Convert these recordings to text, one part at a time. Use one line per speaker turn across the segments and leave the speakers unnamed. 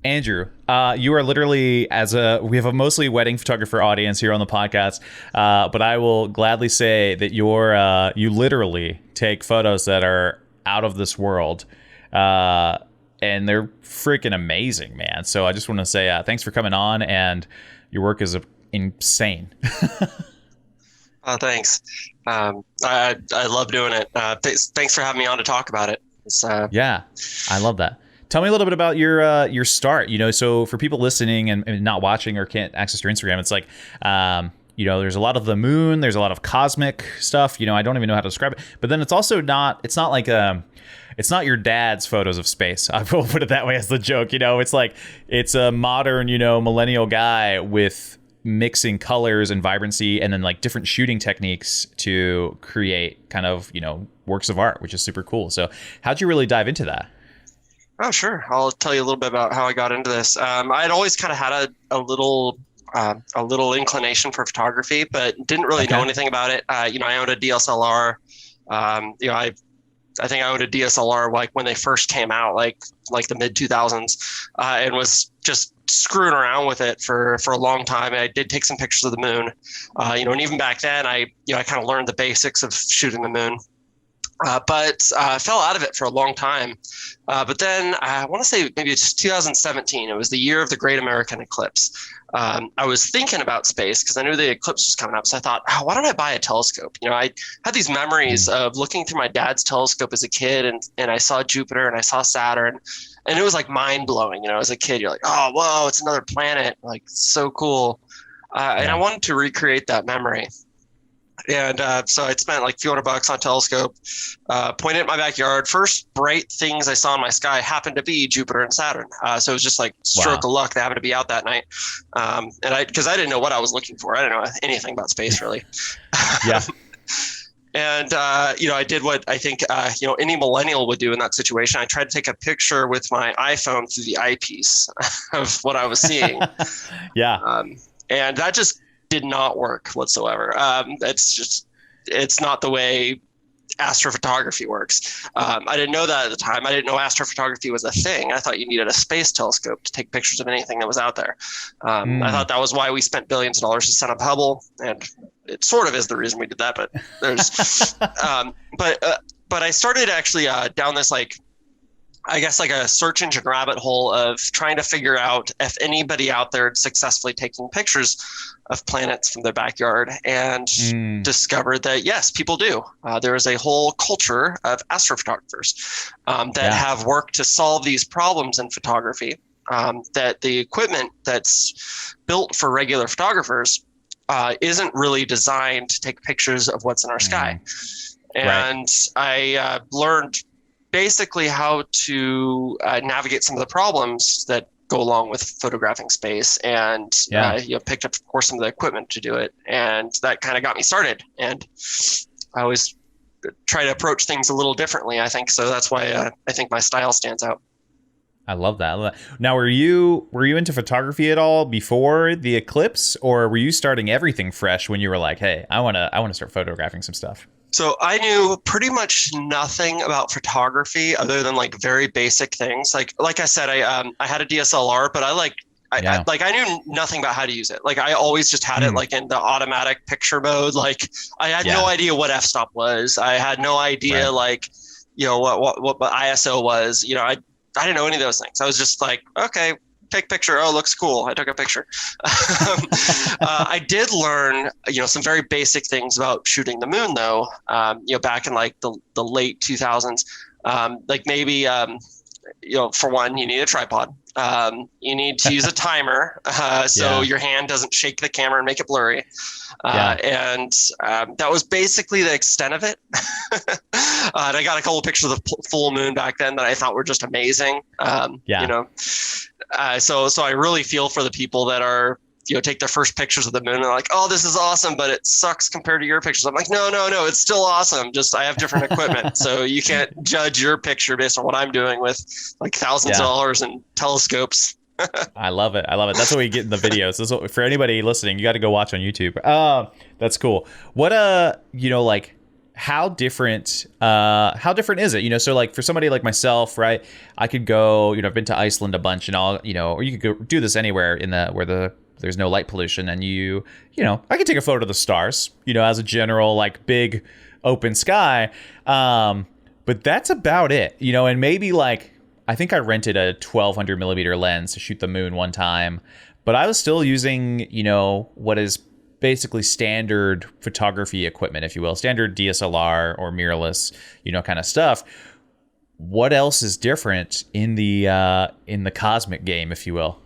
Andrew, you are literally, we have a mostly wedding photographer audience here on the podcast, but I will gladly say that you literally take photos that are out of this world, and they're freaking amazing, man. So I just want to say thanks for coming on, and your work is insane.
Thanks. I love doing it. Thanks for having me on to talk about it.
Yeah, I love that. Tell me a little bit about your start. So for people listening and not watching or can't access your Instagram, it's like, there's a lot of the moon, there's a lot of cosmic stuff. I don't even know how to describe it. But then it's also not. It's not like it's not your dad's photos of space. I will put it that way as the joke. It's like it's a modern, millennial guy with mixing colors and vibrancy, and then like different shooting techniques to create kind of works of art, which is super cool. So how'd you really dive into that?
Oh, sure. I'll tell you a little bit about how I got into this. I'd always kind of had a little inclination for photography, but didn't really know anything about it. I owned a DSLR. I think I owned a DSLR like when they first came out, like the mid 2000s, and was just screwing around with it for a long time. I did take some pictures of the moon, and even back then, I kind of learned the basics of shooting the moon. But fell out of it for a long time. But then I want to say maybe it's 2017. It was the year of the Great American Eclipse. I was thinking about space because I knew the eclipse was coming up. So I thought, why don't I buy a telescope? I had these memories of looking through my dad's telescope as a kid, and I saw Jupiter and I saw Saturn, and it was like mind blowing. As a kid, you're like, oh, whoa, it's another planet. Like, so cool. And I wanted to recreate that memory. And so I'd spent like a few $100 on a telescope, pointed at my backyard. First bright things I saw in my sky happened to be Jupiter and Saturn. So it was just like stroke of luck. They happened to be out that night. Because I didn't know what I was looking for. I didn't know anything about space really.
Yeah.
And, I did what I think, any millennial would do in that situation. I tried to take a picture with my iPhone through the eyepiece of what I was seeing.
Yeah.
And that just did not work whatsoever. It's not the way astrophotography works. I didn't know that at the time. I didn't know astrophotography was a thing. I thought you needed a space telescope to take pictures of anything that was out there. I thought that was why we spent billions of dollars to set up Hubble, and it sort of is the reason we did that. But there's, but I started actually down this I guess like a search engine rabbit hole of trying to figure out if anybody out there is successfully taking pictures of planets from their backyard, and discovered that yes, people do. There is a whole culture of astrophotographers that have worked to solve these problems in photography. That the equipment that's built for regular photographers isn't really designed to take pictures of what's in our sky. And I learned basically how to navigate some of the problems that go along with photographing space, and picked up, of course, some of the equipment to do it, and that kind of got me started. And I always try to approach things a little differently, I think. So that's why I think my style stands out.
I love that. Now, were you into photography at all before the eclipse, or were you starting everything fresh when you were like, hey, I want to start photographing some stuff?
So I knew pretty much nothing about photography other than like very basic things. Like I said, I had a DSLR, but I knew nothing about how to use it. Like I always just had it like in the automatic picture mode. Like I had no idea what f-stop was. I had no idea what ISO was. I didn't know any of those things. I was just like, okay, take picture. Oh, looks cool. I took a picture. I did learn, some very basic things about shooting the moon, though. Back in like the late 2000s. For one, you need a tripod. You need to use a timer so your hand doesn't shake the camera and make it blurry. And that was basically the extent of it. And I got a couple of pictures of the full moon back then that I thought were just amazing. So I really feel for the people that are, take their first pictures of the moon and they're like, oh, this is awesome, but it sucks compared to your pictures. I'm like, no, it's still awesome. Just I have different equipment. So you can't judge your picture based on what I'm doing with like thousands of dollars in telescopes.
I love it. That's what we get in the videos. For anybody listening, you got to go watch on YouTube. That's cool. What, how different is it? So like for somebody like myself, right? I could go, I've been to Iceland a bunch and all, or you could go do this anywhere where there's no light pollution, and I could take a photo of the stars, as a general like big open sky. But that's about it, and maybe like, I think I rented a 1200 millimeter lens to shoot the moon one time, but I was still using, what is basically standard photography equipment, if you will, standard DSLR or mirrorless, kind of stuff. What else is different in the cosmic game, if you will?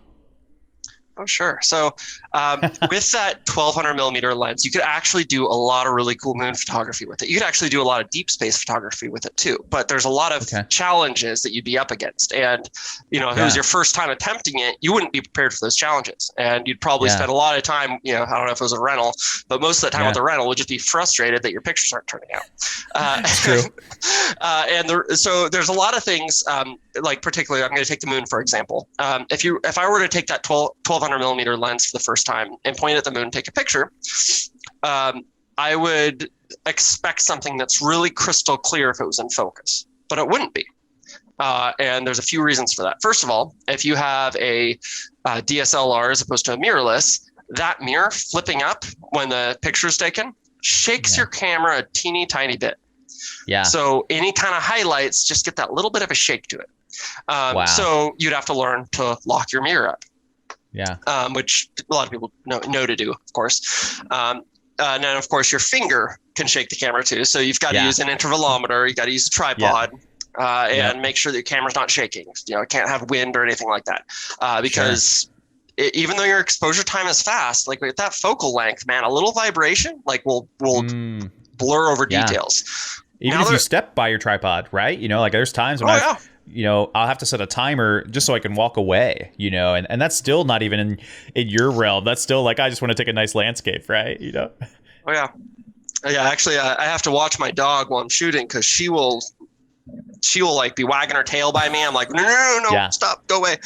Oh, sure. So with that 1200 millimeter lens, you could actually do a lot of really cool moon photography with it. You could actually do a lot of deep space photography with it too. But there's a lot of challenges that you'd be up against. And, if it was your first time attempting it, you wouldn't be prepared for those challenges. And you'd probably spend a lot of time, I don't know if it was a rental, but most of the time with the rental would just be frustrated that your pictures aren't turning out.
True.
So there's a lot of things, like particularly, I'm going to take the moon, for example. If I were to take that 1200 millimeter lens for the first time and point at the moon and take a picture, I would expect something that's really crystal clear if it was in focus, but it wouldn't be. And there's a few reasons for that. First of all, if you have a DSLR as opposed to a mirrorless, that mirror flipping up when the picture is taken shakes your camera a teeny tiny bit. Yeah. So any kind of highlights just get that little bit of a shake to it. So you'd have to learn to lock your mirror up. Yeah. Which a lot of people know to do, of course. And then, of course, your finger can shake the camera too. So you've got to use an intervalometer. You got to use a tripod and make sure that your camera's not shaking. It can't have wind or anything like that. Because even though your exposure time is fast, like with that focal length, man, a little vibration will blur over details.
Even if you step by your tripod, right? Like there's times when I'll have to set a timer just so I can walk away, and that's still not even in your realm. That's still like, I just want to take a nice landscape, right? Oh
yeah. Yeah. Actually, I have to watch my dog while I'm shooting, because she will like be wagging her tail by me. I'm like, no, stop, go away.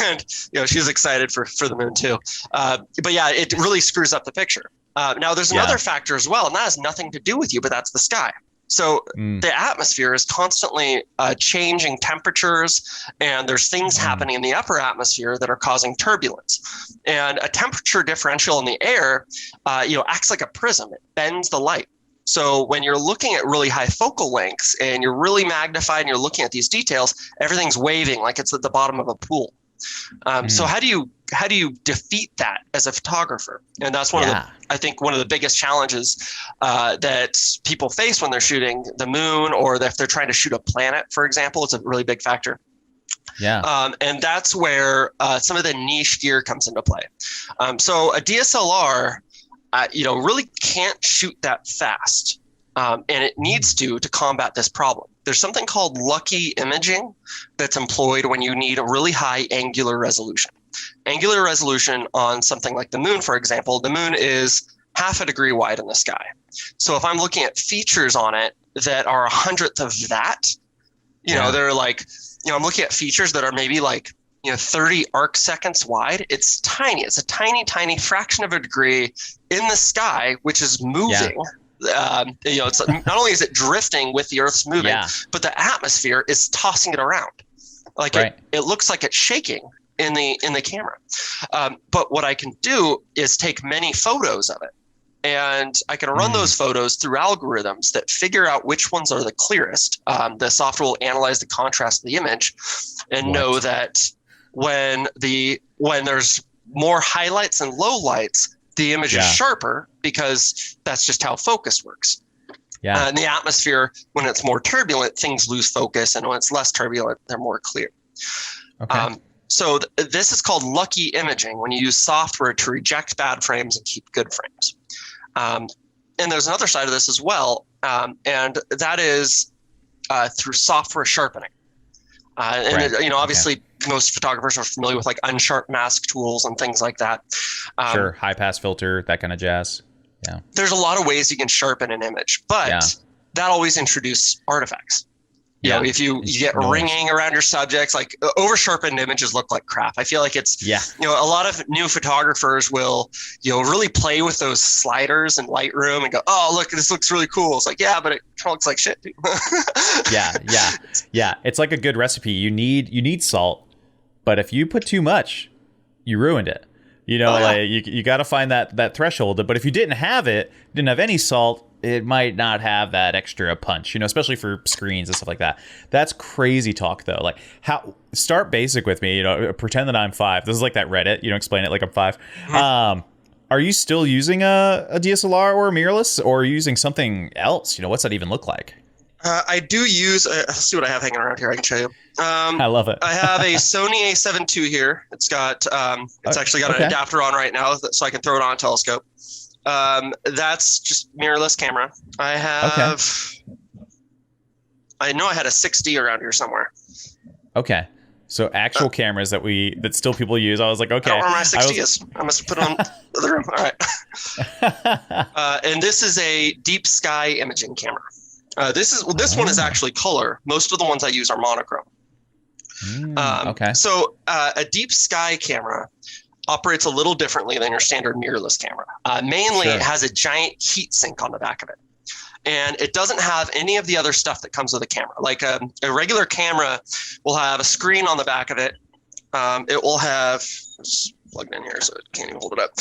And she's excited for the moon too. But yeah, it really screws up the picture. Now there's another factor as well, and that has nothing to do with you, but that's the sky. So the atmosphere is constantly changing temperatures, and there's things happening in the upper atmosphere that are causing turbulence. And a temperature differential in the air, acts like a prism. It bends the light. So when you're looking at really high focal lengths and you're really magnified and you're looking at these details, everything's waving like it's at the bottom of a pool. So how do you defeat that as a photographer? And that's one of the biggest challenges that people face when they're shooting the moon, or if they're trying to shoot a planet, for example. It's a really big factor. Yeah. And that's where some of the niche gear comes into play. So a DSLR, really can't shoot that fast. And it needs to combat this problem. There's something called lucky imaging that's employed when you need a really high angular resolution. Angular resolution on something like the moon, for example, the moon is half a degree wide in the sky. So if I'm looking at features on it that are 100th of that, they're like, I'm looking at features that are maybe like, 30 arc seconds wide. It's tiny. It's a tiny, tiny fraction of a degree in the sky, which is moving. It's not only is it drifting with the Earth's moving, but the atmosphere is tossing it around. Like it looks like it's shaking in the camera. But what I can do is take many photos of it, and I can run those photos through algorithms that figure out which ones are the clearest. The software will analyze the contrast of the image and know that when there's more highlights and lowlights, the image is sharper, because that's just how focus works. Yeah. In the atmosphere, when it's more turbulent, things lose focus, and when it's less turbulent, they're more clear. Okay. So this is called lucky imaging, when you use software to reject bad frames and keep good frames. And there's another side of this as well, and that is through software sharpening. Obviously, most photographers are familiar with like unsharp mask tools and things like that.
Sure, high pass filter, that kind of jazz. Yeah.
There's a lot of ways you can sharpen an image, but that always introduces artifacts. You know, if you get ringing around your subjects, like over sharpened images look like crap. I feel like it's, you know, a lot of new photographers will, you know, really play with those sliders in Lightroom and go, oh, look, this looks really cool. It's like, yeah, but it kind of looks like shit.
Yeah. It's like a good recipe. You need salt, but if you put too much, you ruined it. You know, like you got to find that threshold. But if you didn't have any salt, it might not have that extra punch, you know, especially for screens and stuff like that. That's crazy talk, though. Like, start basic with me, you know, pretend that I'm 5. This is like that Reddit, you know, explain it like I'm 5. Mm-hmm. Are you still using a DSLR or a mirrorless, or are you using something else? You know, what's that even look like?
I do use, let's see what I have hanging around here. I can show you.
I love it.
I have a Sony A7 II here. It's got, it's actually got an adapter on right now, so I can throw it on a telescope. That's just mirrorless camera. I have, I know I had a 6D around here somewhere.
Okay. So actual cameras that still people use. I was like, okay.
I don't know where my 6D is. I must have put it on the other room. All right. And this is a deep sky imaging camera. This one is actually color. Most of the ones I use are monochrome. So a deep sky camera operates a little differently than your standard mirrorless camera. Mainly, it has a giant heat sink on the back of it. And it doesn't have any of the other stuff that comes with a camera. Like a regular camera will have a screen on the back of it. It will have, it's plugged in here so it can't even hold it up.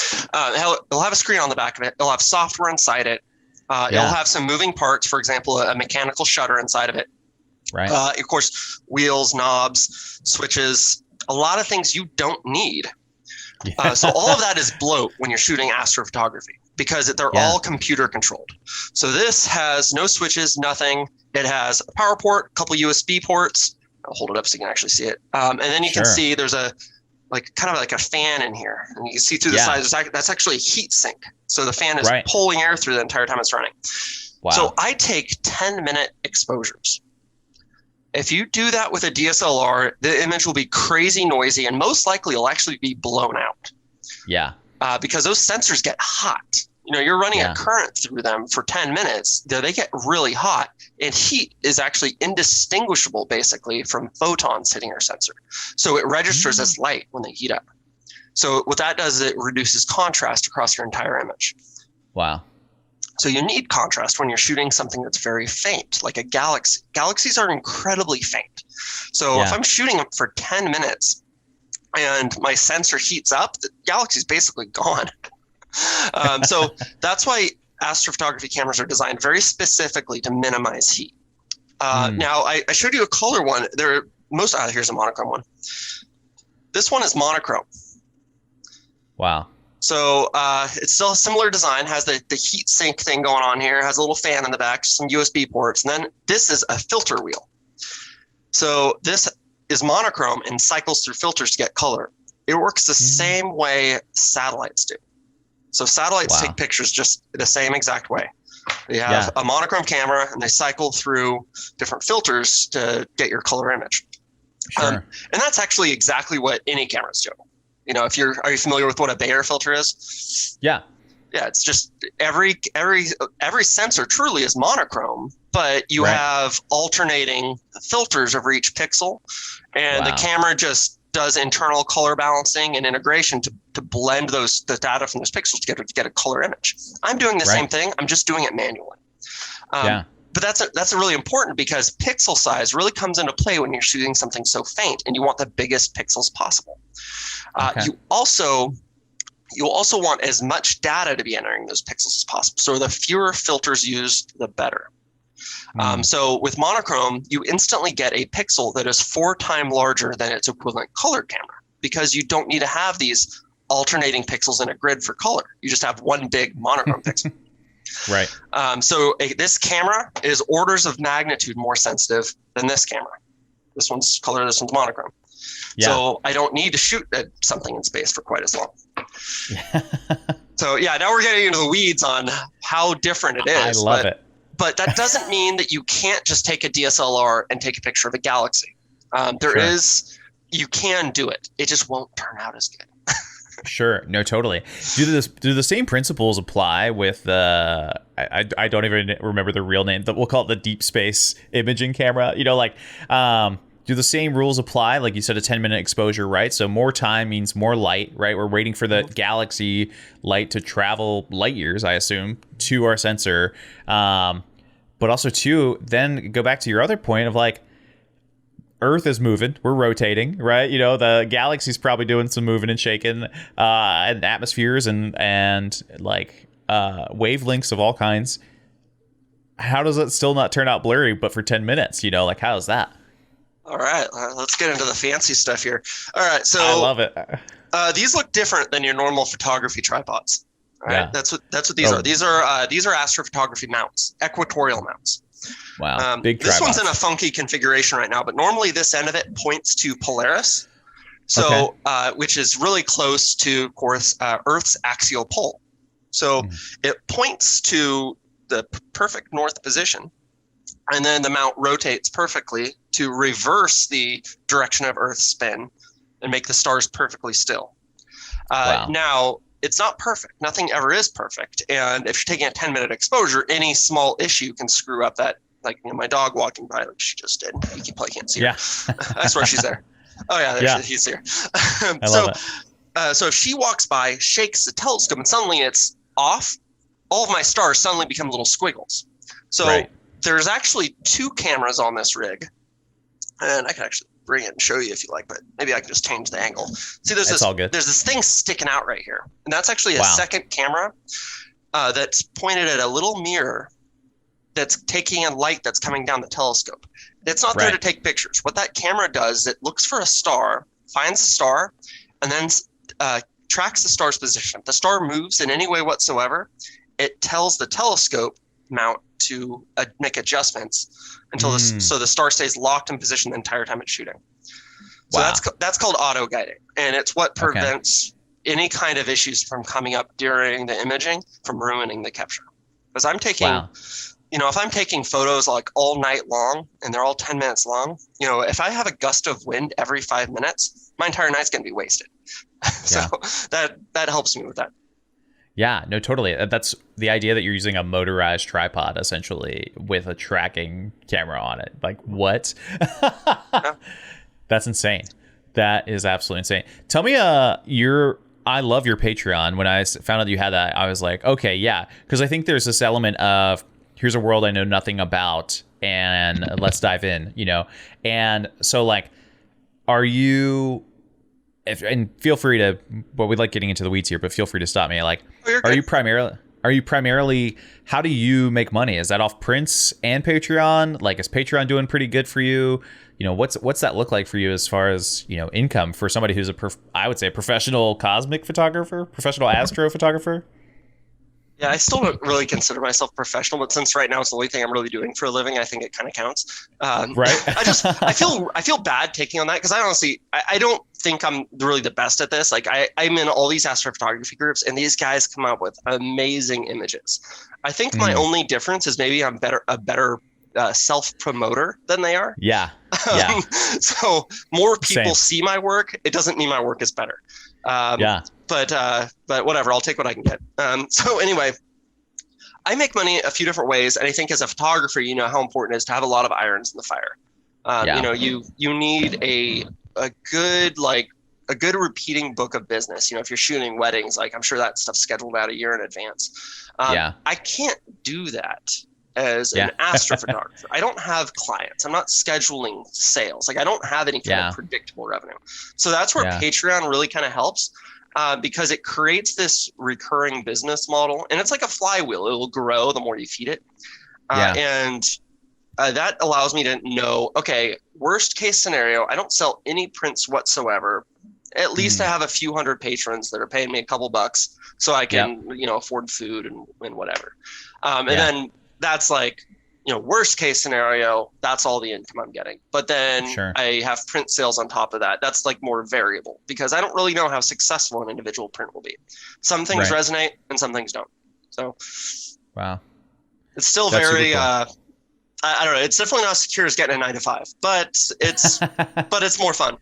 It'll have a screen on the back of it. It'll have software inside it. It'll have some moving parts, for example, a mechanical shutter inside of it.
Right.
Of course, wheels, knobs, switches, a lot of things you don't need. So all of that is bloat when you're shooting astrophotography because they're all computer controlled. So this has no switches, nothing. It has a power port, a couple USB ports. I'll hold it up so you can actually see it. And then you can see there's a kind of like a fan in here, and you can see through the sides. That's actually a heat sink. So the fan is pulling air through the entire time it's running. Wow. So I take 10-minute exposures. If you do that with a DSLR, the image will be crazy noisy, and most likely it'll actually be blown out.
Yeah.
Because those sensors get hot. You know, you're running a current through them for 10 minutes. They get really hot, and heat is actually indistinguishable, basically, from photons hitting your sensor. So it registers as light when they heat up. So what that does is it reduces contrast across your entire image.
Wow.
So you need contrast when you're shooting something that's very faint, like a galaxy. Galaxies are incredibly faint. So if I'm shooting them for 10 minutes and my sensor heats up, the galaxy's basically gone. So that's why astrophotography cameras are designed very specifically to minimize heat. Now, I showed you a color one. Here's a monochrome one. This one is monochrome.
Wow.
So it's still a similar design, has the heat sink thing going on here, has a little fan in the back, some USB ports, and then this is a filter wheel. So this is monochrome and cycles through filters to get color. It works the same way satellites do. So satellites take pictures just the same exact way. They have a monochrome camera and they cycle through different filters to get your color image. And that's actually exactly what any cameras do. You know, are you familiar with what a Bayer filter is? Yeah, it's just every sensor truly is monochrome, but you have alternating filters over each pixel, and the camera just does internal color balancing and integration to blend the data from those pixels to get a color image. I'm doing the same thing. I'm just doing it manually. But that's really important because pixel size really comes into play when you're shooting something so faint, and you want the biggest pixels possible. You also want as much data to be entering those pixels as possible. So the fewer filters used, the better. So with monochrome, you instantly get a pixel that is 4 times larger than its equivalent color camera because you don't need to have these alternating pixels in a grid for color. You just have one big monochrome pixel.
Right.
So this camera is orders of magnitude more sensitive than this camera. This one's color, this one's monochrome. Yeah. So I don't need to shoot at something in space for quite as long. So now we're getting into the weeds on how different it is.
I love it.
But that doesn't mean that you can't just take a DSLR and take a picture of a galaxy. You can do it. It just won't turn out as good.
Sure. No, totally. Do the same principles apply with the I don't even remember the real name. We'll call it the deep space imaging camera. Do the same rules apply? Like you said, a 10-minute exposure, right? So more time means more light, right? We're waiting for the galaxy light to travel light years, I assume, to our sensor. But also too, then go back to your other point of like, Earth is moving, we're rotating, right? The galaxy's probably doing some moving and shaking, and atmospheres and like wavelengths of all kinds. How does it still not turn out blurry, but for 10 minutes? Like, how is that?
All right, let's get into the fancy stuff here. All right, so
I love it.
These look different than your normal photography tripods. All right,
Yeah.
that's what these are. These are Astro Photography mounts, Equatorial mounts.
Wow, big
This
tripods.
one's in a funky configuration right now, but normally this end of it points to Polaris, so which is really close to, of course, Earth's axial pole. So it points to the perfect north position, and then the mount rotates perfectly to reverse the direction of Earth's spin and make the stars perfectly still.
Wow.
Now, it's not perfect. Nothing ever is perfect. And if you're taking a 10-minute exposure, any small issue can screw up that. Like my dog walking by, like she just did. You probably can't see her.
Yeah.
I swear she's there. Oh yeah, he's here.
I love it.
So if she walks by, shakes the telescope, and suddenly it's off, all of my stars suddenly become little squiggles. So there's actually 2 cameras on this rig, and I can actually bring it and show you if you like, but maybe I can just change the angle. See, there's this thing sticking out right here, and that's actually a second camera that's pointed at a little mirror that's taking in light that's coming down the telescope. It's not there to take pictures. What that camera does, it looks for a star, finds the star, and then tracks the star's position. If the star moves in any way whatsoever, it tells the telescope mount to make adjustments until so the star stays locked in position the entire time it's shooting. So that's called auto guiding, and it's what prevents any kind of issues from coming up during the imaging from ruining the capture. Because I'm taking, if I'm taking photos like all night long and they're all 10 minutes long, if I have a gust of wind every 5 minutes, my entire night's going to be wasted. So that helps me with that.
Yeah, no, totally. That's the idea that you're using a motorized tripod essentially with a tracking camera on it. Like, what? That's insane. That is absolutely insane. Tell me, I love your Patreon. When I found out you had that, I was like, okay, yeah. Because I think there's this element of, here's a world I know nothing about, and let's dive in, And so, like, are you... and feel free to, well, we like getting into the weeds here, but feel free to stop me. Like, are you primarily, how do you make money? Is that off prints and Patreon? Like, is Patreon doing pretty good for you? What's that look like for you as far as, income for somebody who's I would say a professional cosmic photographer, professional astro photographer?
Yeah, I still don't really consider myself professional, but since right now it's the only thing I'm really doing for a living, I think it kind of counts.
Right.
I feel bad taking on that because I honestly, I don't think I'm really the best at this. Like I'm in all these astrophotography groups, and these guys come up with amazing images. I think my only difference is maybe I'm a better self-promoter than they are.
Yeah.
So more people see my work. It doesn't mean my work is better. But whatever, I'll take what I can get. So anyway, I make money a few different ways, and I think as a photographer, you know how important it is to have a lot of irons in the fire. You need a good repeating book of business. If you're shooting weddings, like I'm sure that stuff's scheduled out a year in advance. I can't do that as an astrophotographer. I don't have clients. I'm not scheduling sales. Like I don't have any kind of predictable revenue. So that's where Patreon really kind of helps. Because it creates this recurring business model, and it's like a flywheel. It'll grow the more you feed it. And that allows me to know, okay, worst case scenario, I don't sell any prints whatsoever. At least I have a few hundred patrons that are paying me a couple bucks so I can, afford food and whatever. And then that's like, worst case scenario, that's all the income I'm getting. But then I have print sales on top of that. That's like more variable because I don't really know how successful an individual print will be. Some things resonate and some things don't. So
wow,
it's still very, I don't know. It's definitely not as secure as getting a 9 to 5, but it's more fun.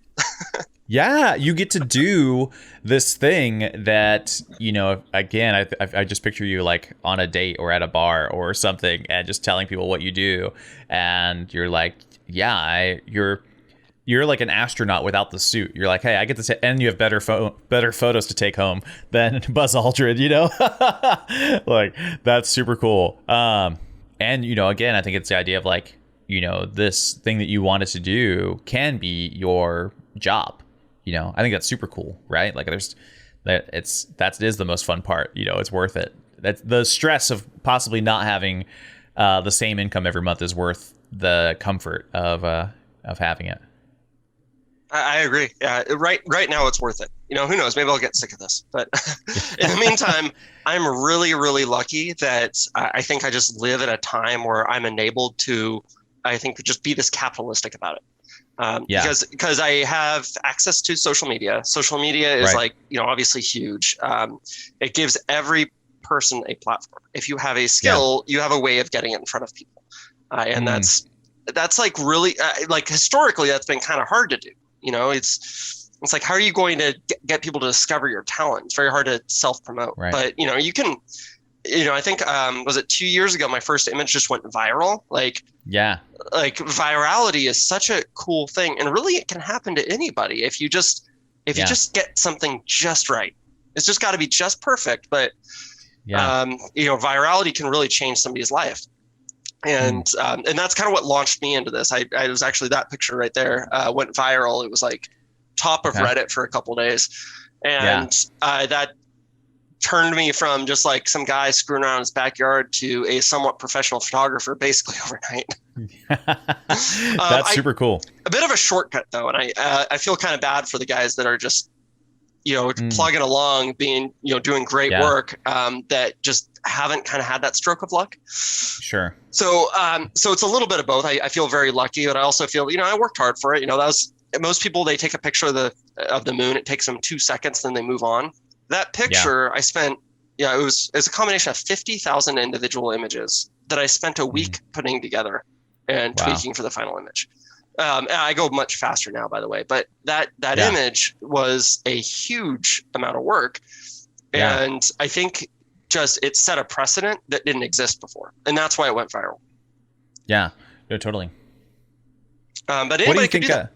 Yeah, you get to do this thing that, again, I just picture you like on a date or at a bar or something and just telling people what you do. And you're like, yeah, you're like an astronaut without the suit. You're like, hey, I get to say, and you have better photos to take home than Buzz Aldrin, like that's super cool. And, again, I think it's the idea of like, this thing that you wanted to do can be your job. I think that's super cool, right? Like it is the most fun part. It's worth it. That's the stress of possibly not having the same income every month is worth the comfort of having it.
I agree. Yeah, right now it's worth it. Who knows? Maybe I'll get sick of this. But in the meantime, I'm really, really lucky that I think I just live at a time where I'm enabled to, I think, just be this capitalistic about it. Because I have access to social media. Social media is
right.
obviously huge. It gives every person a platform. If you have a skill, you have a way of getting it in front of people. And that's like really like historically that's been kind of hard to do. It's like, how are you going to get people to discover your talent? It's very hard to self-promote,
right.
But you can, I think, was it 2 years ago, my first image just went viral. Like virality is such a cool thing. And really it can happen to anybody if you just get something just right. It's just got to be just perfect. But, virality can really change somebody's life. And that's kind of what launched me into this. I was actually, that picture right there went viral. It was like top of Reddit for a couple of days. And that turned me from just like some guy screwing around in his backyard to a somewhat professional photographer basically overnight.
That's super cool.
A bit of a shortcut though. And I feel kind of bad for the guys that are just, plugging along, being, doing great work that just haven't kind of had that stroke of luck.
Sure.
So it's a little bit of both. I feel very lucky, but I also feel, I worked hard for it. That was, most people, they take a picture of the moon. It takes them 2 seconds, then they move on. That picture I spent, it was a combination of 50,000 individual images that I spent a week putting together and tweaking for the final image. I go much faster now, by the way, but that image was a huge amount of work. And I think just it set a precedent that didn't exist before. And that's why it went viral.
Yeah, no, totally.
But anybody can do that.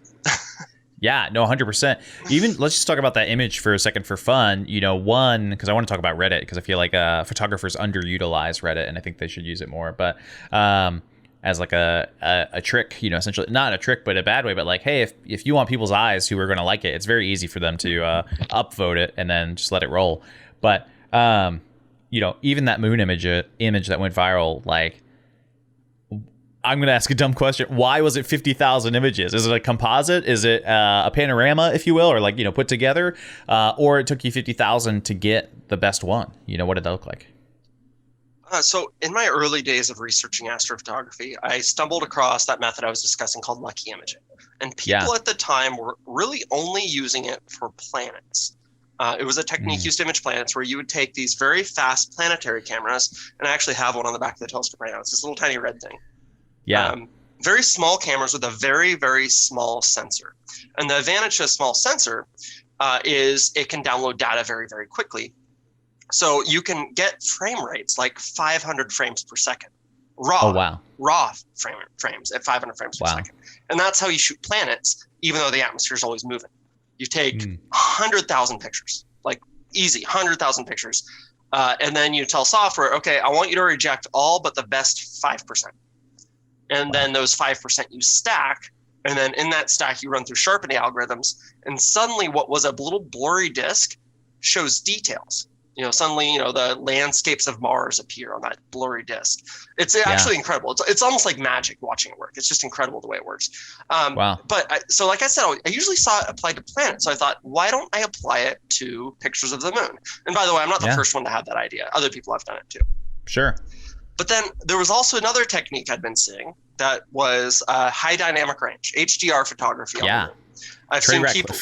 Yeah, no, 100%. Even let's just talk about that image for a second for fun. One, because I want to talk about Reddit because I feel like photographers underutilize Reddit and I think they should use it more. But as like a trick, essentially not a trick, but a bad way. But like, hey, if you want people's eyes who are going to like it, it's very easy for them to upvote it and then just let it roll. But even that moon image that went viral, like, I'm going to ask a dumb question. Why was it 50,000 images? Is it a composite? Is it a panorama, if you will, or like, put together? Or it took you 50,000 to get the best one? What did that look like?
So in my early days of researching astrophotography, I stumbled across that method I was discussing called lucky imaging. And people at the time were really only using it for planets. It was a technique used to image planets where you would take these very fast planetary cameras, and I actually have one on the back of the telescope right now. It's this little tiny red thing. Very small cameras with a very, very small sensor. And the advantage of a small sensor is it can download data very, very quickly. So you can get frame rates like 500 frames per second. Raw frames at 500 frames per second. And that's how you shoot planets, even though the atmosphere is always moving. You take 100,000 pictures, like easy, 100,000 pictures. And then you tell software, okay, I want you to reject all but the best 5%. And then those 5% you stack. And then in that stack, you run through sharpening algorithms. And suddenly what was a little blurry disk shows details. Suddenly, the landscapes of Mars appear on that blurry disk. It's actually incredible. It's almost like magic watching it work. It's just incredible the way it works. But so like I said, I usually saw it applied to planets. So I thought, why don't I apply it to pictures of the moon? And by the way, I'm not the first one to have that idea. Other people have done it too.
Sure.
But then there was also another technique I'd been seeing that was high dynamic range, HDR photography.
Yeah.
I've seen people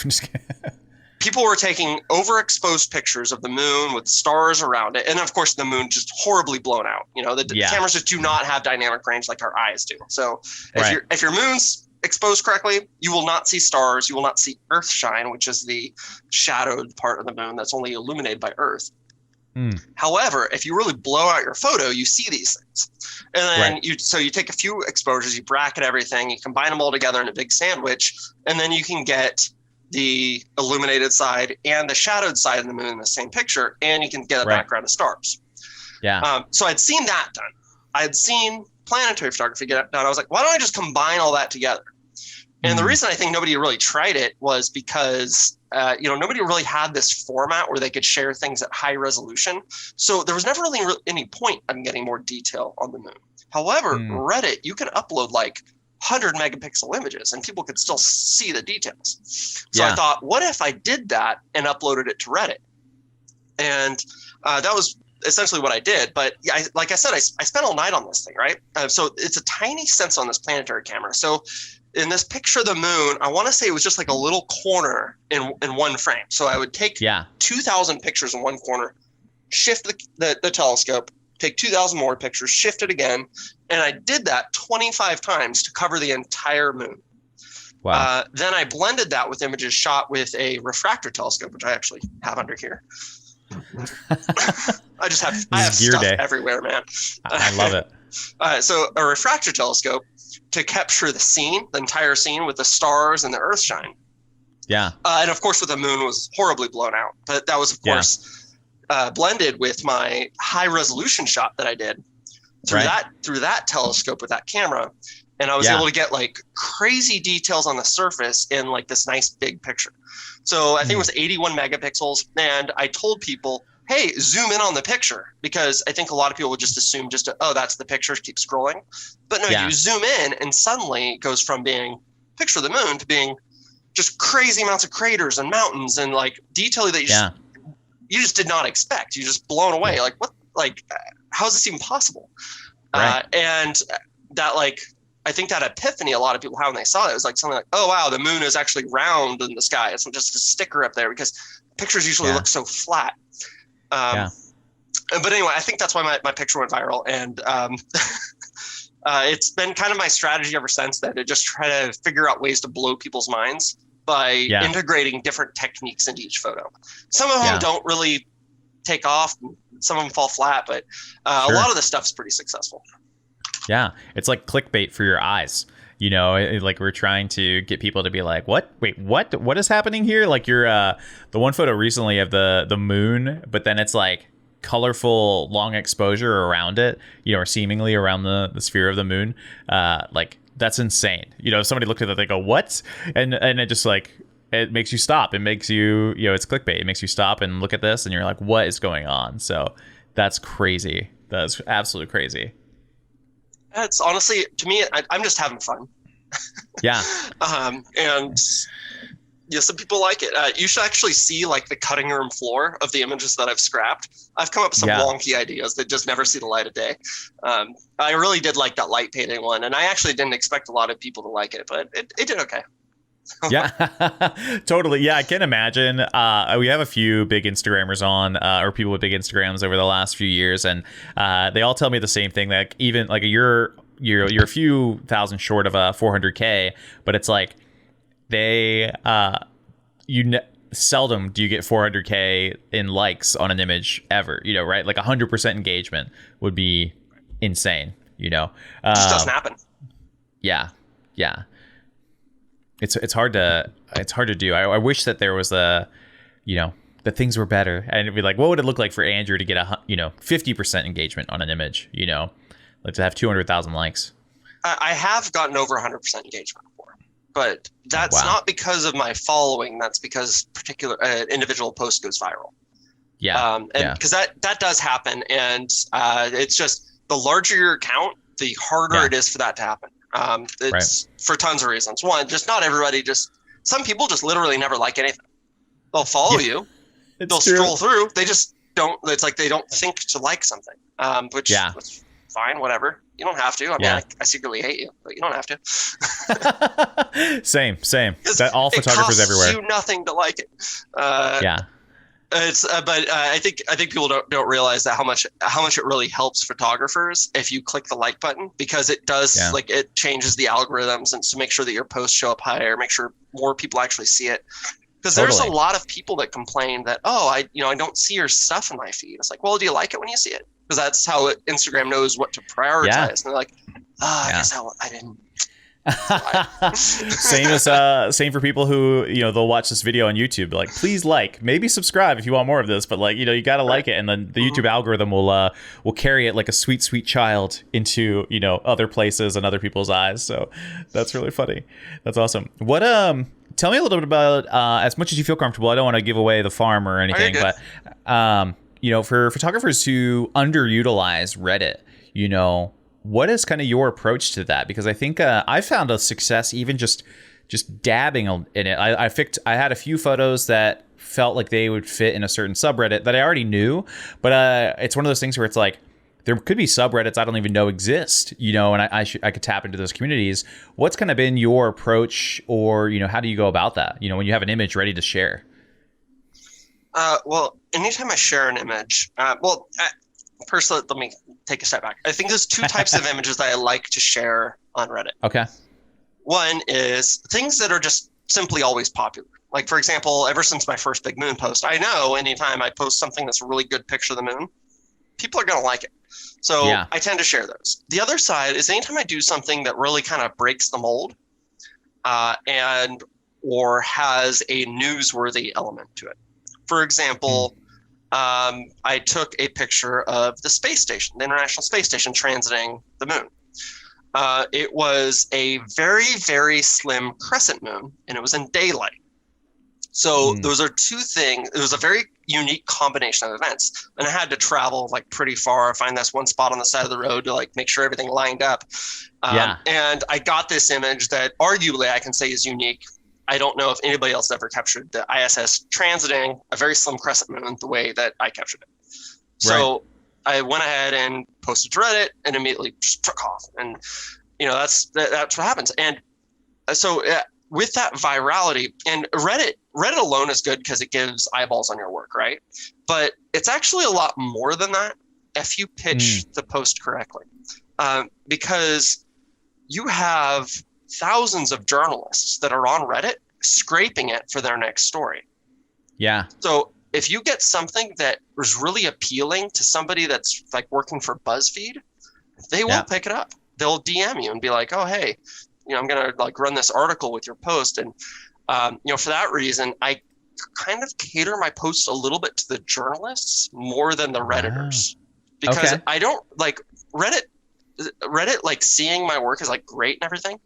people were taking overexposed pictures of the moon with stars around it. And of course, the moon just horribly blown out. The cameras just do not have dynamic range like our eyes do. So if your moon's exposed correctly, you will not see stars. You will not see Earth shine, which is the shadowed part of the moon that's only illuminated by Earth. However, if you really blow out your photo, you see these things. And then you take a few exposures, you bracket everything, you combine them all together in a big sandwich, and then you can get the illuminated side and the shadowed side of the moon in the same picture, and you can get a background of stars. So I'd seen that done. I'd seen planetary photography get done. I was like, why don't I just combine all that together? And the reason I think nobody really tried it was because nobody really had this format where they could share things at high resolution. So there was never really any point in getting more detail on the moon. However, Reddit, you can upload like 100 megapixel images and people could still see the details. So I thought, what if I did that and uploaded it to Reddit? And that was essentially what I did. But like I said, I spent all night on this thing, right? So it's a tiny sensor on this planetary camera. So in this picture of the moon, I want to say it was just like a little corner in one frame. So I would take 2,000 pictures in one corner, shift the telescope, take 2,000 more pictures, shift it again. And I did that 25 times to cover the entire moon.
Wow.
Then I blended that with images shot with a refractor telescope, which I actually have under here. I have stuff everywhere, man.
I love it.
So a refractor telescope to capture the entire scene with the stars and the Earth shine. And of course, with the moon was horribly blown out. But that was, of course, blended with my high resolution shot that I did through that telescope with that camera. And I was able to get like crazy details on the surface in like this nice big picture. So I think it was 81 megapixels. And I told people, hey, zoom in on the picture, because I think a lot of people would just assume that's the picture, keep scrolling. But no, you zoom in and suddenly it goes from being picture of the moon to being just crazy amounts of craters and mountains and like detail that you just did not expect. You're just blown away. Like, what? Like, how is this even possible? And that, like, I think that epiphany a lot of people had when they saw it was like something like, oh, wow, the moon is actually round in the sky. It's not just a sticker up there, because pictures usually look so flat. But anyway, I think that's why my picture went viral. And it's been kind of my strategy ever since then to just try to figure out ways to blow people's minds by integrating different techniques into each photo. Some of them don't really take off. Some of them fall flat, but a lot of the stuff is pretty successful.
Yeah, it's like clickbait for your eyes. Like we're trying to get people to be like, what? Wait, what? What is happening here? Like the one photo recently of the moon, but then it's like colorful long exposure around it, or seemingly around the sphere of the moon. Like that's insane. If somebody looked at that, they go, what? And it just like, it makes you stop. It makes you, it's clickbait. It makes you stop and look at this and you're like, what is going on? So that's crazy. That's absolutely crazy.
It's honestly, to me, I'm just having fun. And some people like it. You should actually see like the cutting room floor of the images that I've scrapped. I've come up with some wonky ideas that just never see the light of day. I really did like that light painting one, and I actually didn't expect a lot of people to like it, but it did okay.
Totally. Yeah, I can imagine. We have a few big Instagrammers on, or people with big Instagrams over the last few years, and they all tell me the same thing. That even like you're a few thousand short of a 400K, but it's like they seldom do you get 400K in likes on an image ever. Right? Like 100% engagement would be insane.
It just doesn't happen.
Yeah. It's hard to do. I wish that there was that things were better, and it'd be like, what would it look like for Andrew to get 50% engagement on an image? Like to have 200,000 likes.
I have gotten over 100% engagement before, but that's not because of my following. That's because particular individual post goes viral. Because that does happen, and it's just the larger your account, the harder it is for that to happen. It's for tons of reasons. One, just not everybody. Some people just literally never like anything. They'll follow you. They'll scroll through. They just don't. It's like they don't think to like something. Which fine, whatever. You don't have to. I mean, I secretly hate you, but you don't have to.
Same. That all photographers everywhere.
It costs you nothing to like it. It's but I think people don't realize that how much it really helps photographers if you click the like button, because it does like it changes the algorithms and to make sure that your posts show up higher, make sure more people actually see it. Because there's a lot of people that complain that, I don't see your stuff in my feed. It's like, well, do you like it when you see it? Because that's how Instagram knows what to prioritize.
Yeah.
And they're like, I guess I didn't.
Same for people who, they'll watch this video on YouTube, like, please maybe subscribe if you want more of this, but you got to like it, and then the YouTube algorithm will carry it like a sweet child into other places and other people's eyes. So that's really funny. That's awesome. What tell me a little bit about as much as you feel comfortable. I don't want to give away the farm or anything, but for photographers who underutilize Reddit, what is kind of your approach to that? Because I think I found a success even just dabbing in it. I had a few photos that felt like they would fit in a certain subreddit that I already knew, but it's one of those things where it's like there could be subreddits I don't even know exist, and I could tap into those communities. What's kind of been your approach, or how do you go about that? When you have an image ready to share.
Well, anytime I share an image, first, let me take a step back. I think there's two types of images that I like to share on Reddit.
Okay.
One is things that are just simply always popular. Like, for example, ever since my first big moon post, I know anytime I post something that's a really good picture of the moon, people are going to like it. So I tend to share those. The other side is anytime I do something that really kind of breaks the mold or has a newsworthy element to it. For example, I took a picture of the space station, the International Space Station, transiting the moon. It was a very, very slim crescent moon, and it was in daylight. So those are two things. It was a very unique combination of events, and I had to travel pretty far, find this one spot on the side of the road to make sure everything lined up. And I got this image that arguably I can say is unique. I don't know if anybody else ever captured the ISS transiting a very slim crescent moon the way that I captured it. So I went ahead and posted to Reddit and immediately just took off. And, that's what happens. And so with that virality, and Reddit alone is good because it gives eyeballs on your work, right? But it's actually a lot more than that if you pitch the post correctly. Because you have thousands of journalists that are on Reddit scraping it for their next story. Yeah. So if you get something that was really appealing to somebody that's working for BuzzFeed, they will pick it up. They'll DM you and be like, oh, hey, I'm going to run this article with your post. And, for that reason, I kind of cater my posts a little bit to the journalists more than the Redditors, because I don't Reddit, seeing my work is great and everything,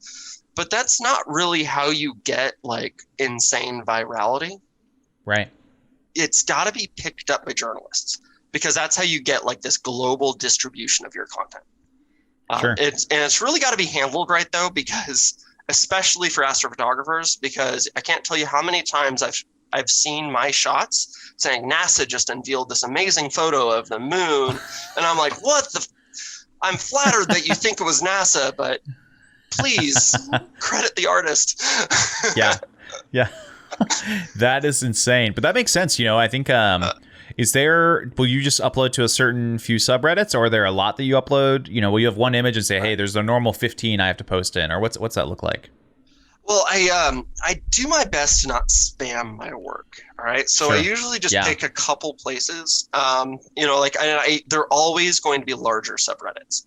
but that's not really how you get insane virality. Right. It's got to be picked up by journalists, because that's how you get this global distribution of your content. Sure. It's really got to be handled right though, because especially for astrophotographers, because I can't tell you how many times I've seen my shots saying NASA just unveiled this amazing photo of the moon, and I'm like, what the? I'm flattered that you think it was NASA, but please credit the artist. Yeah. That is insane, but that makes sense. I think will you just upload to a certain few subreddits, or are there a lot that you upload? Will you have one image and say, hey, there's a normal 15 I have to post in, or what's that look like? Well, I do my best to not spam my work. All right. So I usually just pick a couple places. They're always going to be larger subreddits.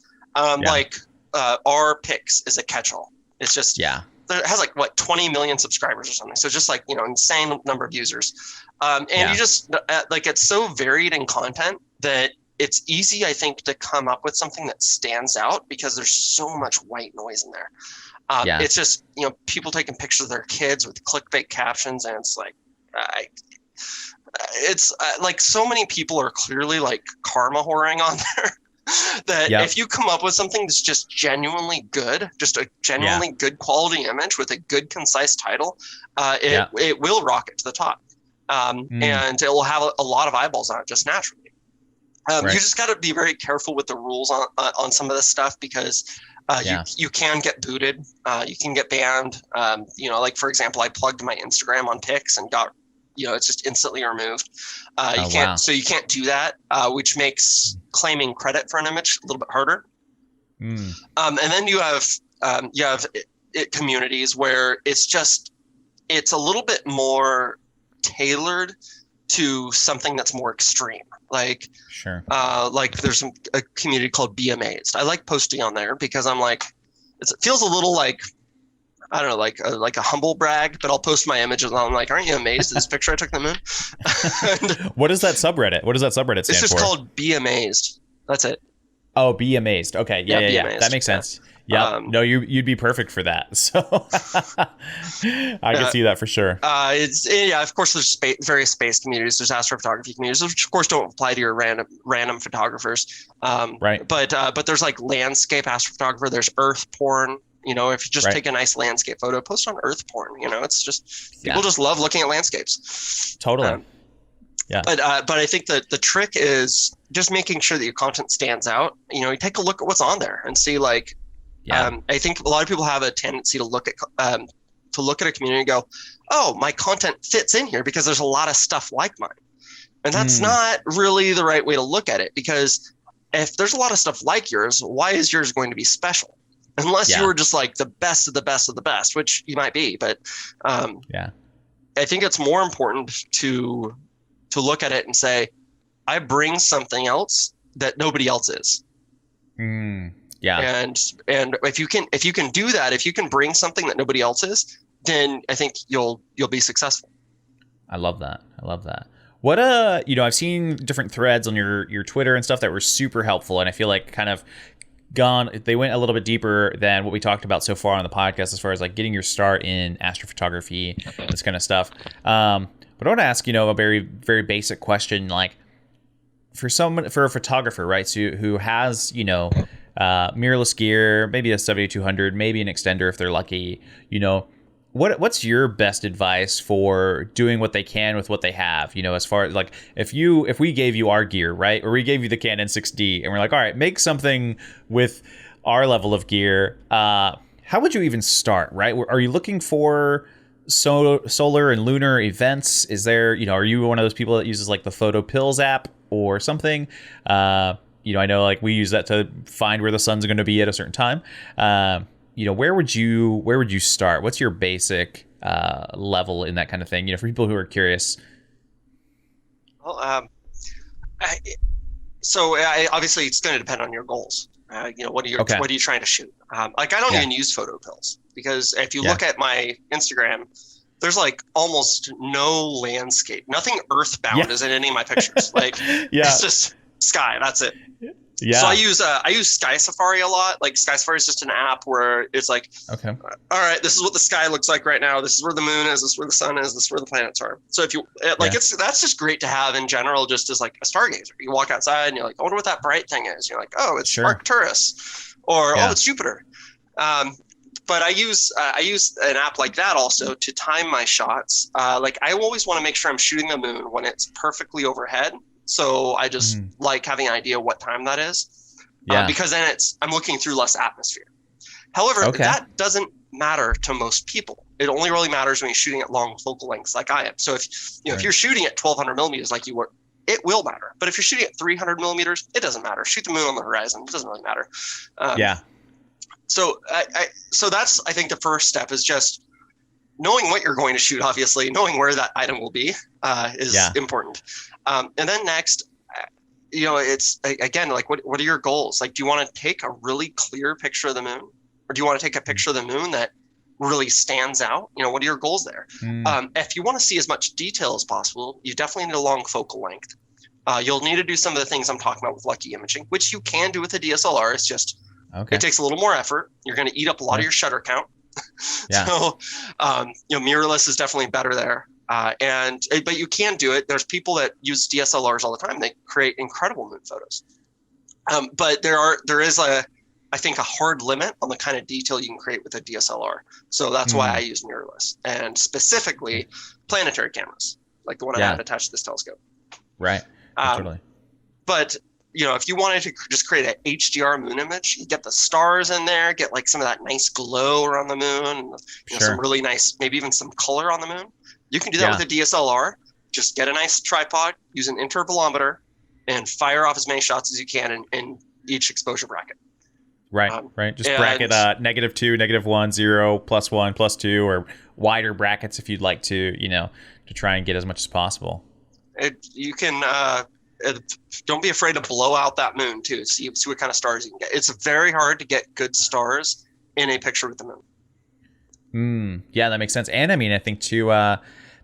Our Picks is a catch-all. It's just it has 20 million subscribers or something. So just insane number of users. You just it's so varied in content that it's easy, I think, to come up with something that stands out, because there's so much white noise in there. It's just, people taking pictures of their kids with clickbait captions, and it's so many people are clearly karma whoring on there. That if you come up with something that's just genuinely good, just a genuinely good quality image with a good concise title, it will rocket to the top, and it will have a lot of eyeballs on it just naturally. You just got to be very careful with the rules on some of this stuff because you can get booted. You can get banned. Like for example, I plugged my Instagram on Pix and got, it's just instantly removed. So you can't do that, which makes claiming credit for an image a little bit harder. And then you have communities where it's a little bit more tailored to something that's more extreme. Like, like there's a community called Be Amazed. I like posting on there because I'm like, it feels a little like, I don't know, like a humble brag, but I'll post my images and I'm like, aren't you amazed at this picture I took them in?
What is that subreddit? What does that subreddit stand for?
It's just called Be Amazed. That's it.
Oh, Be Amazed. Okay. Yeah. That makes sense. Yeah. No, you'd be perfect for that. So I can see that for sure.
Of course, there's various space communities. There's astrophotography communities, which of course don't apply to your random photographers. Right. But there's like landscape astrophotographer. There's earth porn. If you just take a nice landscape photo, post on earth porn. It's just people just love looking at landscapes. Totally. But I think that the trick is just making sure that your content stands out. You take a look at what's on there and see like. I think a lot of people have a tendency to look at a community and go, oh, my content fits in here because there's a lot of stuff like mine. And that's not really the right way to look at it, because if there's a lot of stuff like yours, why is yours going to be special? Unless you were just like the best of the best of the best, which you might be. But I think it's more important to look at it and say, I bring something else that nobody else is. And if you can do that, if you can bring something that nobody else is, then I think you'll be successful.
I love that. What I've seen different threads on your Twitter and stuff that were super helpful, and I feel like they went a little bit deeper than what we talked about so far on the podcast as far as like getting your start in astrophotography, this kind of stuff. But I want to ask, a very, very basic question, like for a photographer, right? So who has, mirrorless gear, maybe a 7200, maybe an extender if they're lucky, what's your best advice for doing what they can with what they have, as far as like if we gave you our gear, right, or we gave you the Canon 6D and we're like, all right, make something with our level of gear, how would you even start, right? Are you looking for solar and lunar events? Is there, are you one of those people that uses like the Photo Pills app or something? I know like we use that to find where the sun's going to be at a certain time. Where would you start? What's your basic level in that kind of thing? For people who are curious.
Well, obviously it's going to depend on your goals. What are you trying to shoot? I don't even use Photo Pills because if you look at my Instagram, there's like almost no landscape, nothing earthbound is in any of my pictures. Like it's just sky. That's it. Yeah. So I use Sky Safari a lot. Like Sky Safari is just an app where it's like, all right, this is what the sky looks like right now. This is where the moon is. This is where the sun is. This is where the planets are. So if you that's just great to have in general, just as like a stargazer. You walk outside and you're like, I wonder what that bright thing is. You're like, oh, it's Arcturus, or oh, it's Jupiter. But I use an app like that also to time my shots. Like I always want to make sure I'm shooting the moon when it's perfectly overhead. So I just like having an idea what time that is, because then I'm looking through less atmosphere. However, that doesn't matter to most people. It only really matters when you're shooting at long focal lengths like I am. So if you're shooting at 1200 millimeters like you were, it will matter. But if you're shooting at 300 millimeters, it doesn't matter. Shoot the moon on the horizon. It doesn't really matter. So that's, I think the first step is just knowing what you're going to shoot. Obviously, knowing where that item will be is important. And then next, it's again, like, what are your goals? Like, do you want to take a really clear picture of the moon, or do you want to take a picture of the moon that really stands out? What are your goals there? If you want to see as much detail as possible, you definitely need a long focal length. You'll need to do some of the things I'm talking about with lucky imaging, which you can do with a DSLR. It's just, it takes a little more effort. You're going to eat up a lot of your shutter count. So, mirrorless is definitely better there. But you can do it. There's people that use DSLRs all the time. They create incredible moon photos. But there is I think a hard limit on the kind of detail you can create with a DSLR. So that's why I use mirrorless, and specifically planetary cameras, like the one I have attached to this telescope.
Right. Totally.
But if you wanted to just create an HDR moon image, you get the stars in there, get like some of that nice glow around the moon, some really nice, maybe even some color on the moon. You can do that with a DSLR. Just get a nice tripod, use an intervalometer, and fire off as many shots as you can in each exposure bracket.
Right, right. Just bracket -2, -1, 0, +1, +2, or wider brackets if you'd like to, to try and get as much as possible.
You can don't be afraid to blow out that moon too. See what kind of stars you can get. It's very hard to get good stars in a picture with the moon.
Yeah, that makes sense. And I mean, I think too,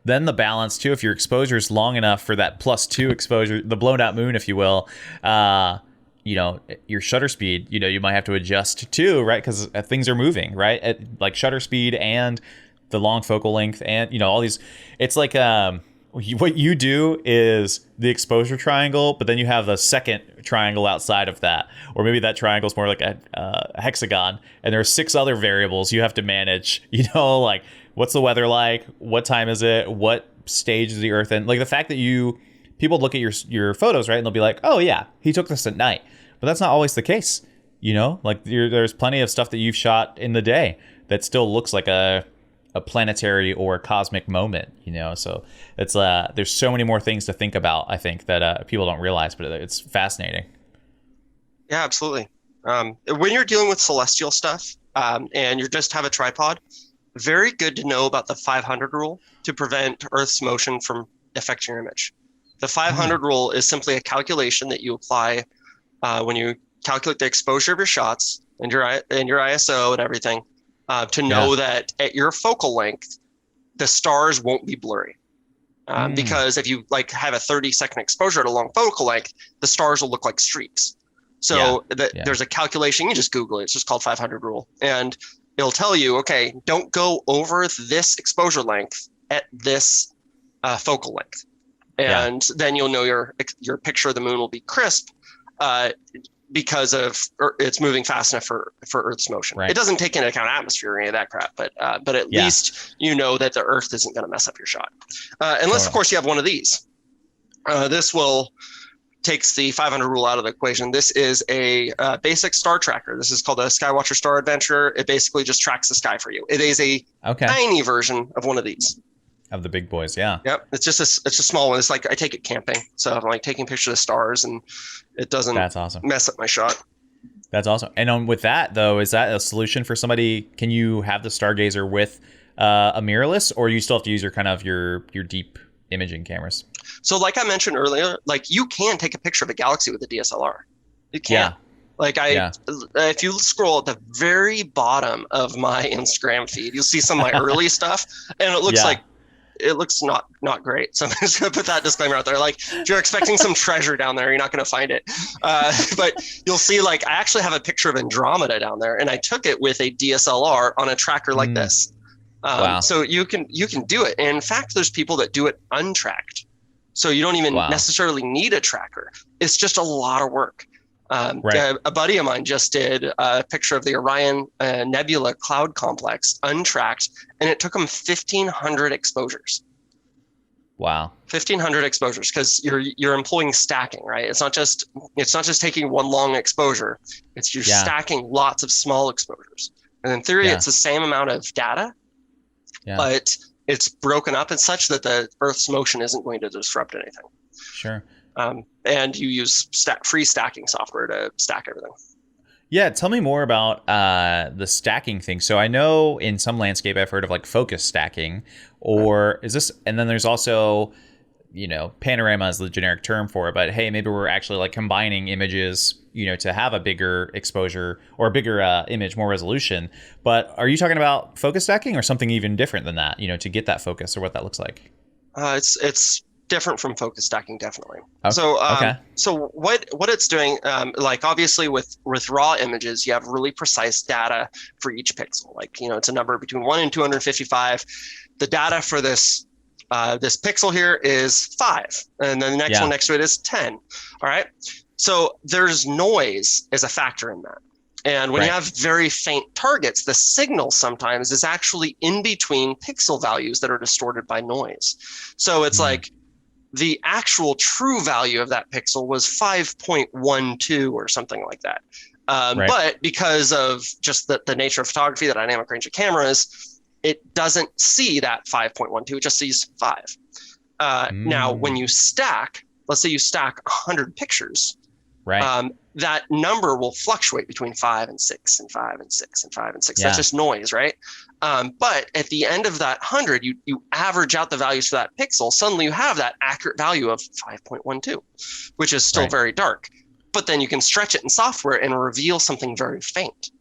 then the balance too, if your exposure is long enough for that +2 exposure, the blown out moon, if you will, your shutter speed, you might have to adjust too, right? Because things are moving, right? At like shutter speed and the long focal length and, all these, it's like, what you do is the exposure triangle, but then you have the second triangle outside of that, or maybe that triangle is more like a hexagon, and there are 6 other variables you have to manage. Like what's the weather like, what time is it, what stage is the Earth in? Like the fact that people look at your photos, right, and they'll be like, oh yeah, he took this at night, but that's not always the case. Like there's plenty of stuff that you've shot in the day that still looks like a planetary or cosmic moment, so it's there's so many more things to think about, I think, that people don't realize, but it's fascinating.
Yeah, absolutely. When you're dealing with celestial stuff and you just have a tripod, very good to know about the 500 rule to prevent Earth's motion from affecting your image. The 500 rule is simply a calculation that you apply when you calculate the exposure of your shots and your ISO and everything, to know that at your focal length, the stars won't be blurry. Because if you have a 30-second exposure at a long focal length, the stars will look like streaks. So there's a calculation. You just Google it. It's just called 500 rule. And it'll tell you, okay, don't go over this exposure length at this focal length. And then you'll know your picture of the moon will be crisp, because it's moving fast enough for Earth's motion. Right. It doesn't take into account atmosphere or any of that crap, but at least that the Earth isn't going to mess up your shot. Unless, of course, you have one of these. This takes the 500 rule out of the equation. This is a basic star tracker. This is called a Skywatcher Star Adventurer. It basically just tracks the sky for you. It is a tiny version of one of these. Of the big boys, yeah. Yep, it's just a small one. It's like I take it camping, so I'm like taking pictures of the stars, and it doesn't mess up my shot. That's awesome. And with that though, is that a solution for somebody? Can you have the stargazer with a mirrorless, or you still have to use your deep imaging cameras? So, like I mentioned earlier, you can take a picture of a galaxy with a DSLR. You can. Yeah. If you scroll at the very bottom of my Instagram feed, you'll see some of my early stuff, and it looks it looks not great. So I'm just gonna put that disclaimer out there. If you're expecting some treasure down there, you're not gonna find it. But you'll see, I actually have a picture of Andromeda down there, and I took it with a DSLR on a tracker like this. Wow. So you can do it. And in fact, there's people that do it untracked. So you don't even necessarily need a tracker. It's just a lot of work. A buddy of mine just did a picture of the Orion Nebula cloud complex untracked, and it took him 1,500 exposures. Wow. 1,500 exposures, because you're employing stacking, right? It's not just taking one long exposure. You're stacking lots of small exposures. And in theory, it's the same amount of data, but it's broken up in such that the Earth's motion isn't going to disrupt anything. Sure. And you use free stacking software to stack everything. Yeah, tell me more about the stacking thing. So I know in some landscape I've heard of focus stacking, or is this? And then there's also, panorama is the generic term for it. But hey, maybe we're actually combining images, to have a bigger exposure or a bigger image, more resolution. But are you talking about focus stacking or something even different than that? To get that focus, or what that looks like? It's different from focus stacking, definitely. Okay. So what it's doing, obviously with raw images, you have really precise data for each pixel. It's a number between 1 and 255. The data for this pixel here is 5, and then the next one next to it is 10. All right. So there's noise as a factor in that. And when you have very faint targets, the signal sometimes is actually in between pixel values that are distorted by noise. So it's the actual true value of that pixel was 5.12 or something like that.
Right.
But because of just the nature of photography, the dynamic range of cameras, it doesn't see that 5.12, it just sees 5. Now, when you stack, let's say you stack 100 pictures,
right.
That number will fluctuate between 5 and 6 and 5 and 6 and 5 and 6.
Yeah.
That's just noise, right? But at the end of that 100, you average out the values for that pixel. Suddenly you have that accurate value of 5.12, which is still very dark. But then you can stretch it in software and reveal something very faint.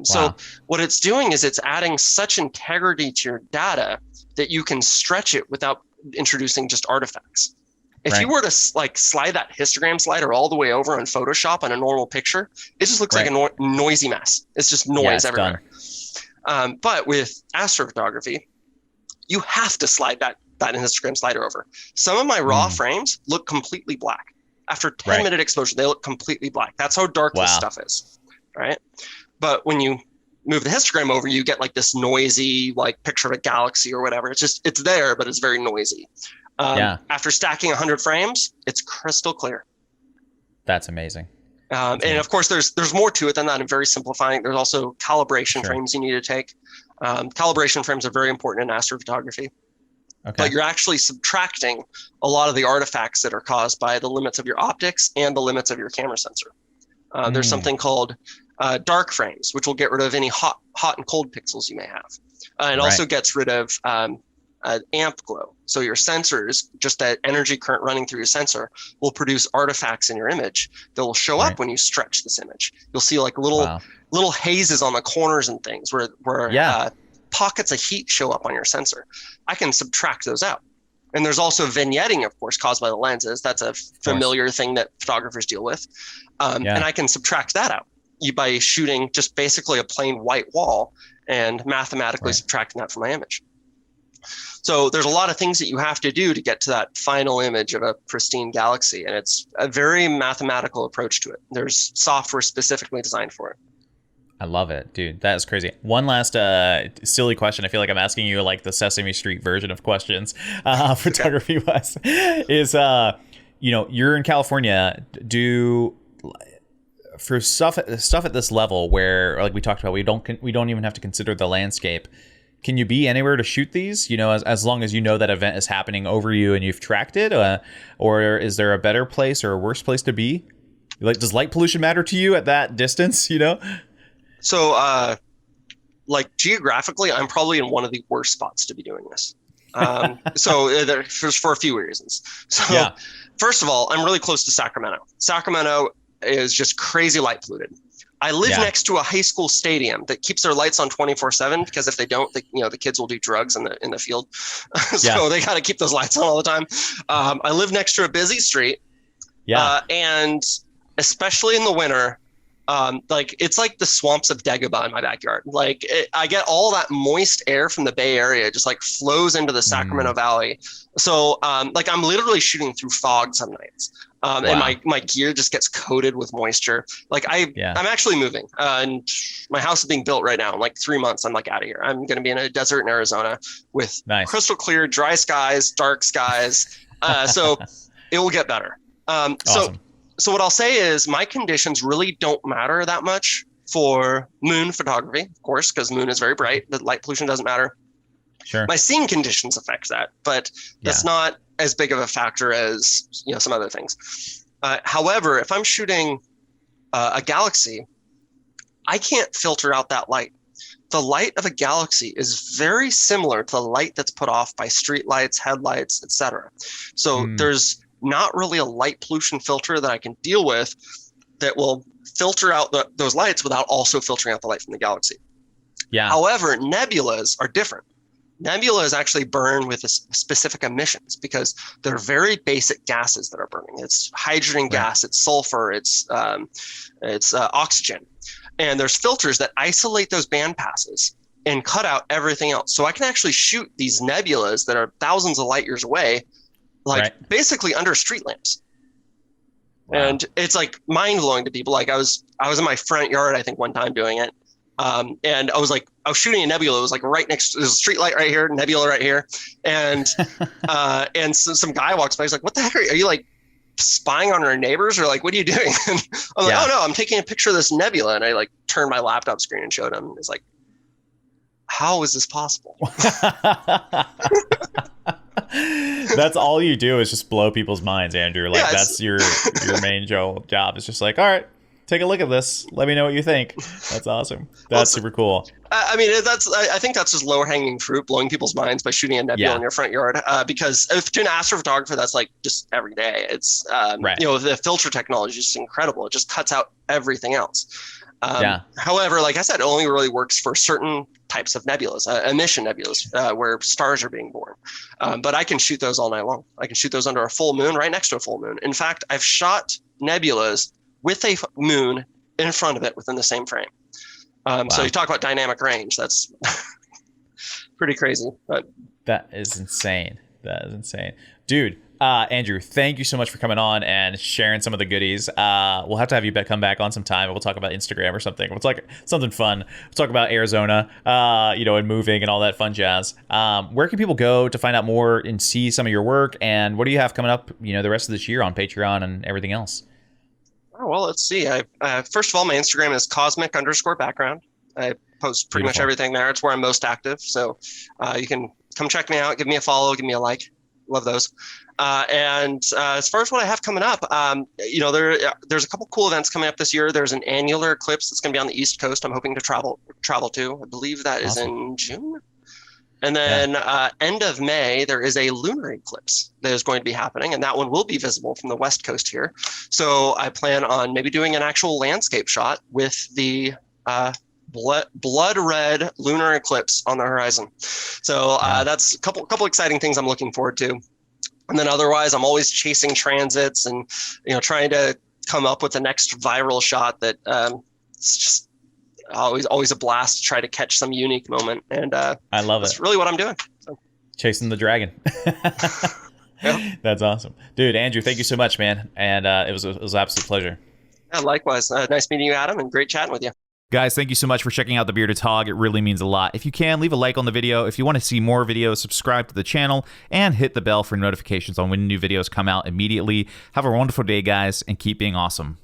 So what it's doing is it's adding such integrity to your data that you can stretch it without introducing just artifacts. If you were to slide that histogram slider all the way over in Photoshop on a normal picture, it just looks like a noisy mess. It's just noise everywhere. But with astrophotography, you have to slide that histogram slider over. Some of my raw frames look completely black. After 10-minute exposure, they look completely black. That's how dark this stuff is, right? But when you move the histogram over, you get like this noisy picture of a galaxy or whatever. It's there, but it's very noisy. After stacking 100 frames, it's crystal clear.
That's amazing.
And of course, there's more to it than that. I'm very simplifying. There's also calibration frames you need to take. Calibration frames are very important in astrophotography. Okay. But you're actually subtracting a lot of the artifacts that are caused by the limits of your optics and the limits of your camera sensor. There's something called dark frames, which will get rid of any hot and cold pixels you may have. And also gets rid of amp glow. So your sensors, just that energy current running through your sensor, will produce artifacts in your image that will show up when you stretch this image. You'll see like little hazes on the corners and things where pockets of heat show up on your sensor. I can subtract those out. And there's also vignetting, of course, caused by the lenses. That's a familiar thing that photographers deal with. And I can subtract that out by shooting just basically a plain white wall and mathematically subtracting that from my image. So there's a lot of things that you have to do to get to that final image of a pristine galaxy. And it's a very mathematical approach to it. There's software specifically designed for it.
I love it, dude. That is crazy. One last silly question. I feel like I'm asking you like the Sesame Street version of questions, photography wise. Is you're in California. For stuff at this level where, like we talked about, we don't even have to consider the landscape. Can you be anywhere to shoot these? As long as you know that event is happening over you and you've tracked it, or is there a better place or a worse place to be? Like, does light pollution matter to you at that distance?
So, geographically, I'm probably in one of the worst spots to be doing this. For a few reasons. So, first of all, I'm really close to Sacramento. Sacramento is just crazy light polluted. I live next to a high school stadium that keeps their lights on 24/7 because if they don't, the kids will do drugs in the field. So they got to keep those lights on all the time. I live next to a busy street. And especially in the winter, it's like the swamps of Dagobah in my backyard. I get all that moist air from the Bay Area just flows into the Sacramento Valley. So I'm literally shooting through fog some nights. And my gear just gets coated with moisture. I'm actually moving, and my house is being built right now. In 3 months, I'm out of here. I'm going to be in a desert in Arizona with crystal clear, dry skies, dark skies. So it will get better.
Awesome.
So what I'll say is my conditions really don't matter that much for moon photography, of course, because moon is very bright. The light pollution doesn't matter.
Sure.
My scene conditions affect that, but that's not as big of a factor as some other things. However, if I'm shooting a galaxy, I can't filter out that light. The light of a galaxy is very similar to the light that's put off by street lights, headlights, etc. So there's not really a light pollution filter that I can deal with that will filter out those lights without also filtering out the light from the galaxy. However, nebulas are different. Nebulas actually burn with specific emissions because they're very basic gases that are burning. It's hydrogen gas, it's sulfur, it's oxygen. And there's filters that isolate those band passes and cut out everything else. So I can actually shoot these nebulas that are thousands of light years away, basically under street lamps. And it's mind blowing to people. I was in my front yard, I think one time doing it. And I was shooting a nebula. It was like right next. There's a street light right here, nebula right here, and some guy walks by. He's like, "What the heck are you like spying on our neighbors, or like what are you doing?" And I'm like, "Oh no, I'm taking a picture of this nebula." And I like turned my laptop screen and showed him. He's like, "How is this possible?"
That's all you do is just blow people's minds, Andrew. Like that's your main job. It's just like, all right, take a look at this. Let me know what you think. That's awesome. That's super cool.
I mean, I think that's just lower hanging fruit, blowing people's minds by shooting a nebula in your front yard. Because if to an astrophotographer, that's like just every day. It's the filter technology is just incredible. It just cuts out everything else. However, like I said, it only really works for certain types of nebulas, emission nebulas, where stars are being born. But I can shoot those all night long. I can shoot those under a full moon, right next to a full moon. In fact, I've shot nebulas with a moon in front of it within the same frame. So you talk about dynamic range. That's pretty crazy. But
that is insane. Dude. Andrew, thank you so much for coming on and sharing some of the goodies. We'll have to have you come back on some time. We'll talk about Instagram or something. We'll talk something fun. We'll talk about Arizona, and moving and all that fun jazz. Where can people go to find out more and see some of your work? And what do you have coming up, the rest of this year on Patreon and everything else?
Oh, well, let's see. First of all, my Instagram is cosmic_background. I post pretty much everything there. It's where I'm most active. So you can come check me out, give me a follow, give me a like. Love those. And as far as what I have coming up, there's a couple cool events coming up this year. There's an annular eclipse that's going to be on the East Coast. I'm hoping to travel to. I believe that is in June. And then end of May, there is a lunar eclipse that is going to be happening, and that one will be visible from the West Coast here. So I plan on maybe doing an actual landscape shot with the blood red lunar eclipse on the horizon. So that's a couple exciting things I'm looking forward to. And then otherwise, I'm always chasing transits and trying to come up with the next viral shot that it's just always a blast to try to catch some unique moment. And
I love it.
That's really what I'm doing. So.
Chasing the dragon.
Yeah.
That's awesome, dude. Andrew, thank you so much, man. And it was an absolute pleasure.
Yeah, likewise. Nice meeting you, Adam, and great chatting with you.
Guys, thank you so much for checking out the Bearded Tog. It really means a lot. If you can, leave a like on the video. If you want to see more videos, subscribe to the channel and hit the bell for notifications on when new videos come out immediately. Have a wonderful day, guys, and keep being awesome.